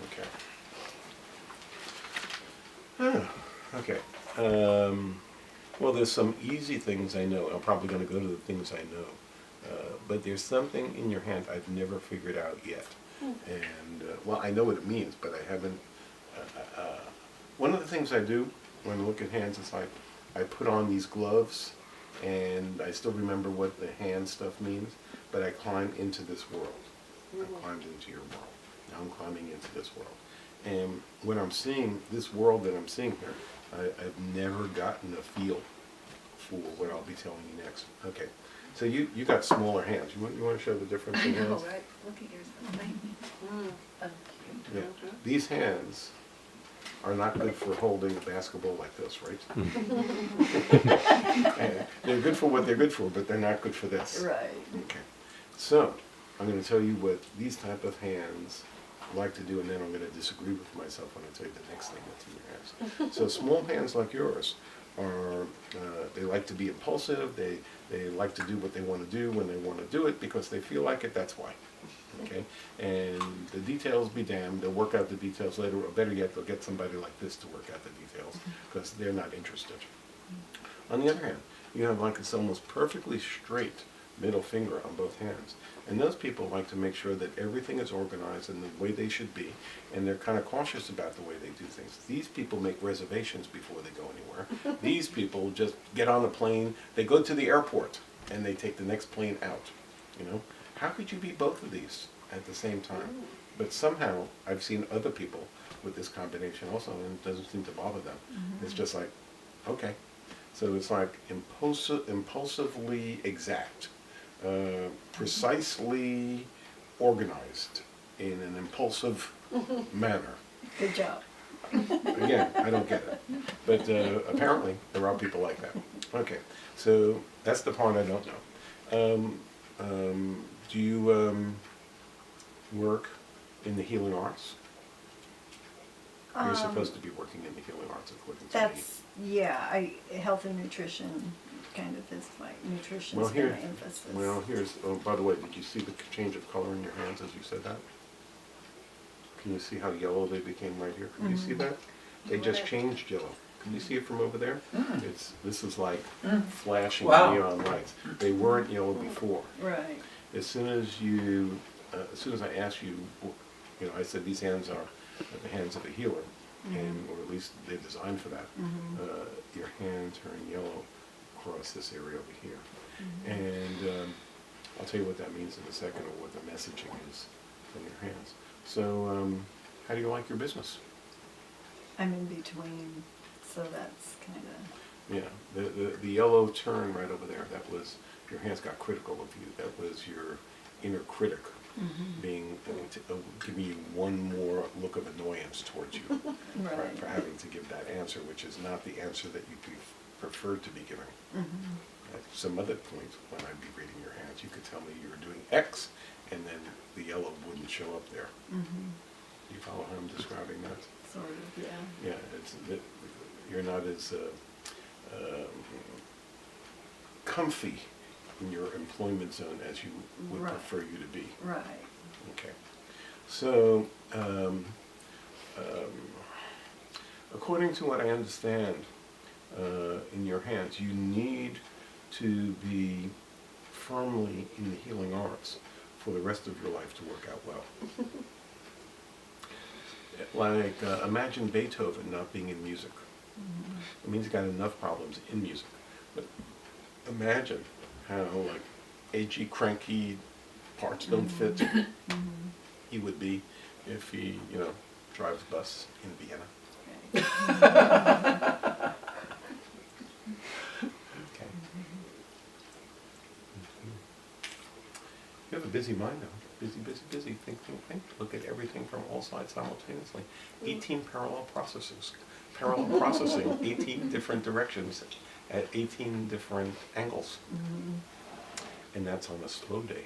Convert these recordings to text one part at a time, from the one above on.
Okay. Okay. Well, there's some easy things I know. I'm probably going to go to the things I know. But there's something in your hand I've never figured out yet. And, well, I know what it means, but I haven't. One of the things I do when I look at hands is like I put on these gloves, and I still remember what the hand stuff means, but I climb into this world. I climbed into your world. Now I'm climbing into this world. And when I'm seeing this world that I'm seeing here, I've never gotten a feel for what I'll be telling you next. Okay, so you got smaller hands. You want to show the difference in hands? Right? Look at yours. Yeah. These hands are not good for holding a basketball like this, right? They're good for what they're good for, but they're not good for this. Right. Okay. So I'm going to tell you what these type of hands like to do, and then I'm going to disagree with myself when I tell you the next thing that's in your hands. So small hands like yours are, they like to be impulsive, they like to do what they want to do when they want to do it because they feel like it, that's why. Okay? And the details be damned, they'll work out the details later, or better yet, they'll get somebody like this to work out the details because they're not interested. On the other hand, you have like this almost perfectly straight middle finger on both hands. And those people like to make sure that everything is organized in the way they should be, and they're kind of cautious about the way they do things. These people make reservations before they go anywhere. These people just get on a plane, they go to the airport, and they take the next plane out. You know, how could you be both of these at the same time? But somehow, I've seen other people with this combination also, and it doesn't seem to bother them. It's just like, okay. So it's like impulsively exact. Precisely organized in an impulsive manner. Good job. Again, I don't get it. But apparently, there are people like that. Okay, so that's the part I don't know. Do you work in the healing arts? You're supposed to be working in the healing arts, according to me. That's, yeah, health and nutrition kind of is my nutrition is my emphasis. Well, here's, oh, by the way, did you see the change of color in your hands as you said that? Can you see how yellow they became right here? Can you see that? They just changed yellow. Can you see it from over there? This is like flashing neon lights. They weren't yellow before. Right. As soon as I asked you, you know, I said these hands are the hands of a healer, and or at least they're designed for that. Your hand turned yellow across this area over here, and I'll tell you what that means in a second, or what the messaging is from your hands. So, how do you like your business? I'm in between, so that's kind of. Yeah, the yellow turn right over there. That was your hands got critical of you. That was your inner critic being giving you one more look of annoyance towards you for having to give that answer, which is not the answer that you preferred to be giving. At some other point when I'd be reading your hands, you could tell me you were doing X, and then the yellow wouldn't show up there. You follow how I'm describing that? Sort of, yeah. Yeah, you're not as comfy in your employment zone as you would prefer you to be. Right. Okay. So, according to what I understand, in your hands, you need to be firmly in the healing arts for the rest of your life to work out well. Like, imagine Beethoven not being in music. It means he's got enough problems in music. But imagine how, like, edgy, cranky parts don't fit he would be if he, you know, drives bus in Vienna. Okay. You have a busy mind, though. Busy, busy, busy. Think, think, think. Look at everything from all sides simultaneously. 18 parallel processes. Parallel processing, 18 different directions at 18 different angles. And that's on a slow day.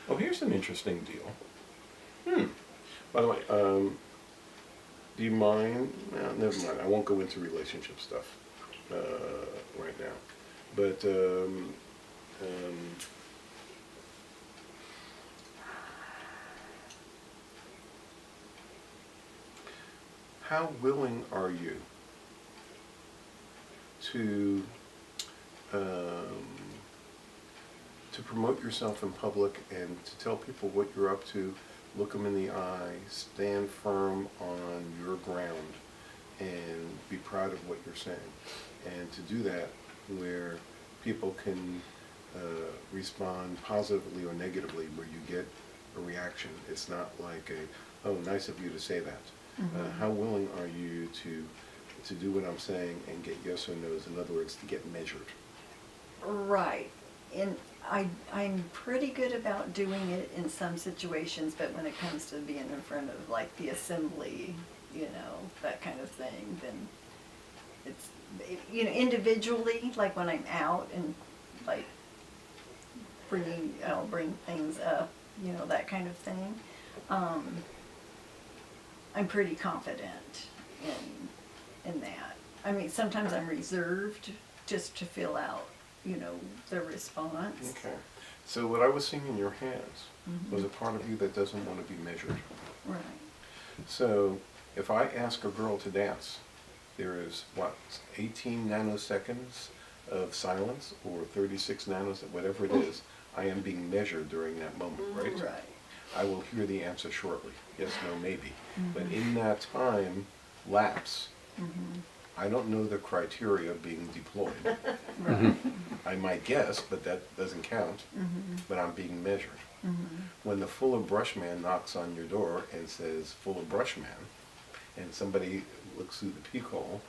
Oh, here's an interesting deal. By the way, do you mind? No, never mind. I won't go into relationship stuff right now. But how willing are you to promote yourself in public and to tell people what you're up to, look them in the eye, stand firm on your ground, and be proud of what you're saying. And to do that where people can respond positively or negatively, where you get a reaction. It's not like a, oh, nice of you to say that. How willing are you to do what I'm saying and get yes or no's? In other words, to get measured. Right. And I'm pretty good about doing it in some situations, but when it comes to being in front of like the assembly, you know, that kind of thing, then it's, you know, individually, like when I'm out and like I'll bring things up, you know, that kind of thing. I'm pretty confident in that. I mean, sometimes I'm reserved just to fill out, you know, the response. Okay. So what I was seeing in your hands was a part of you that doesn't want to be measured. Right. So if I ask a girl to dance, there is, what, 18 nanoseconds of silence, or 36 nanoseconds, whatever it is. I am being measured during that moment, right? Right. I will hear the answer shortly. Yes, no, maybe. But in that time lapse, I don't know the criteria being deployed. Right. I might guess, but that doesn't count. But I'm being measured. When the full of brush man knocks on your door and says, full of brush man, and somebody looks through the peek hole,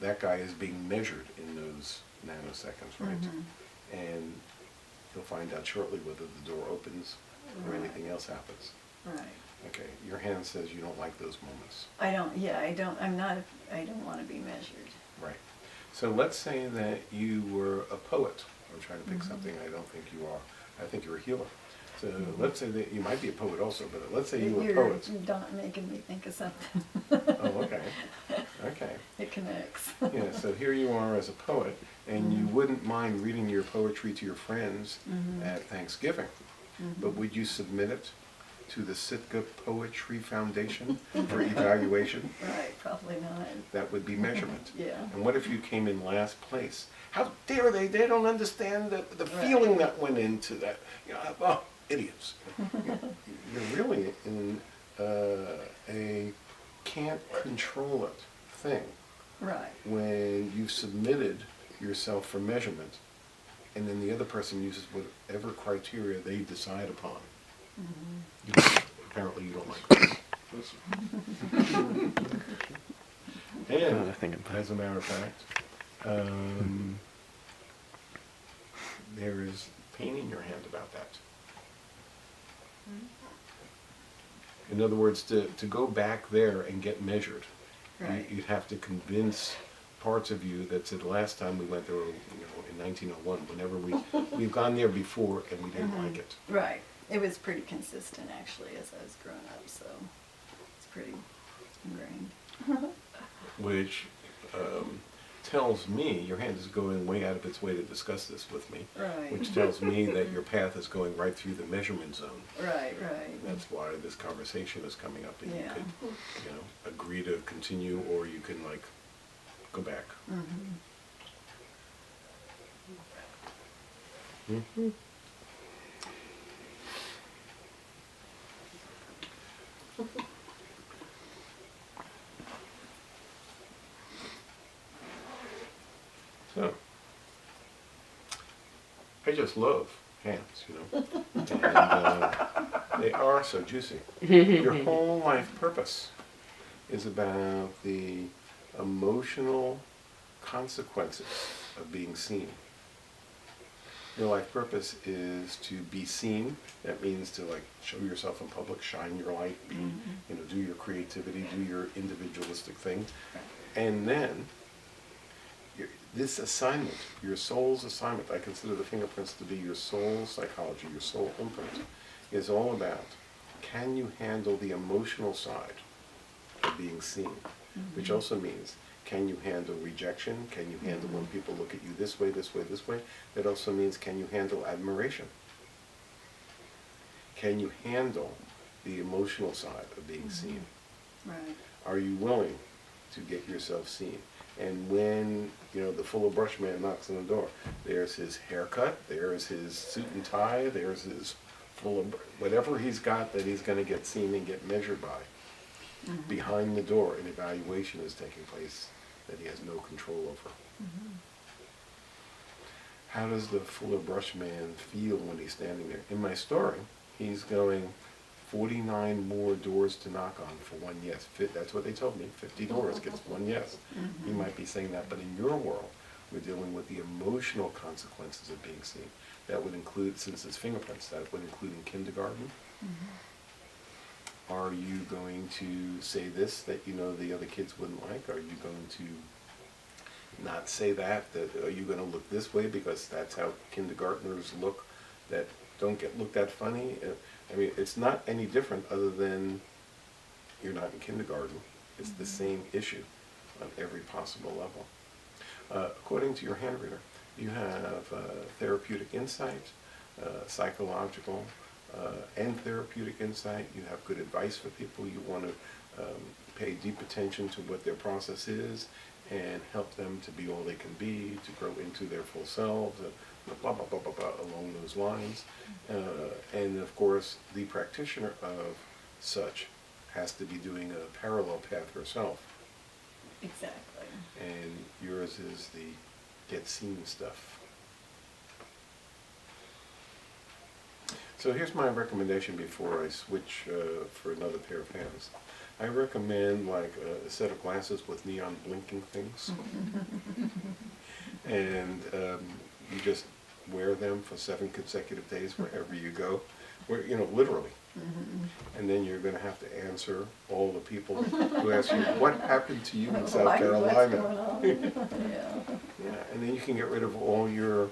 that guy is being measured in those nanoseconds, right? And you'll find out shortly whether the door opens or anything else happens. Right. Okay, your hand says you don't like those moments. I don't want to be measured. Right. So let's say that you were a poet. I'm trying to pick something I don't think you are. I think you're a healer. So let's say that you might be a poet also, but let's say you were a poet. You're making me think of something. Oh, okay. Okay. It connects. Yeah, so here you are as a poet, and you wouldn't mind reading your poetry to your friends at Thanksgiving, but would you submit it to the Sitka Poetry Foundation for evaluation? Right, probably not. That would be measurement. Yeah. And what if you came in last place? How dare they? They don't understand the feeling that went into that. You know, oh, idiots. You're really in a can't control it thing. Right. When you've submitted yourself for measurement, and then the other person uses whatever criteria they decide upon. Apparently you don't like this. And as a matter of fact, there is pain in your hand about that. In other words, to go back there and get measured, Right. you'd have to convince parts of you that said, the last time we went there, you know, in 1901, whenever we've gone there before and we didn't like it. Right. It was pretty consistent actually as I was growing up, so it's pretty ingrained. Which tells me, your hand is going way out of its way to discuss this with me, Right. which tells me that your path is going right through the measurement zone. Right, right. That's why this conversation is coming up, and you Yeah. could, you know, agree to continue, or you can like go back. So, I just love hands, you know, and they are so juicy. Your whole life purpose is about the emotional consequences of being seen. Your life purpose is to be seen. That means to like show yourself in public, shine your light, be, you know, do your creativity, do your individualistic thing, and then this assignment, your soul's assignment, I consider the fingerprints to be your soul psychology, your soul imprint, is all about, can you handle the emotional side of being seen? Which also means, can you handle rejection? Can you handle when people look at you this way, this way, this way? That also means, can you handle admiration? Can you handle the emotional side of being seen? Right. Are you willing to get yourself seen? And when, the fuller brush man knocks on the door, there's his haircut, there's his suit and tie, there's his whatever he's got that he's going to get seen and get measured by. Mhm. Behind the door, an evaluation is taking place that he has no control over. Mhm. How does the fuller brush man feel when he's standing there? In my story, he's going 49 more doors to knock on for one yes. That's what they told me. 50 doors gets one yes. Mhm. You might be saying that, but in your world, we're dealing with the emotional consequences of being seen. That would include, since it's fingerprints, that would include in kindergarten. Mhm. Are you going to say this that the other kids wouldn't like? Are you going to not say that? Are you going to look this way because that's how kindergartners look that don't get looked at funny? I mean, it's not any different other than you're not in kindergarten. It's the same issue on every possible level. According to your hand reader, you have therapeutic insight, psychological, and therapeutic insight. You have good advice for people. You want to pay deep attention to what their process is and help them to be all they can be, to grow into their full selves, blah, blah, blah, blah, blah, along those lines. And of course, the practitioner of such has to be doing a parallel path herself. Exactly. And yours is the get seen stuff. So here's my recommendation before I switch for another pair of hands. I recommend like a set of glasses with neon blinking things. And you just wear them for 7 consecutive days wherever you go, literally. Mhm. And then you're going to have to answer all the people who ask you, what happened to you in South What's Carolina? going on? Yeah. Yeah, and then you can get rid of all your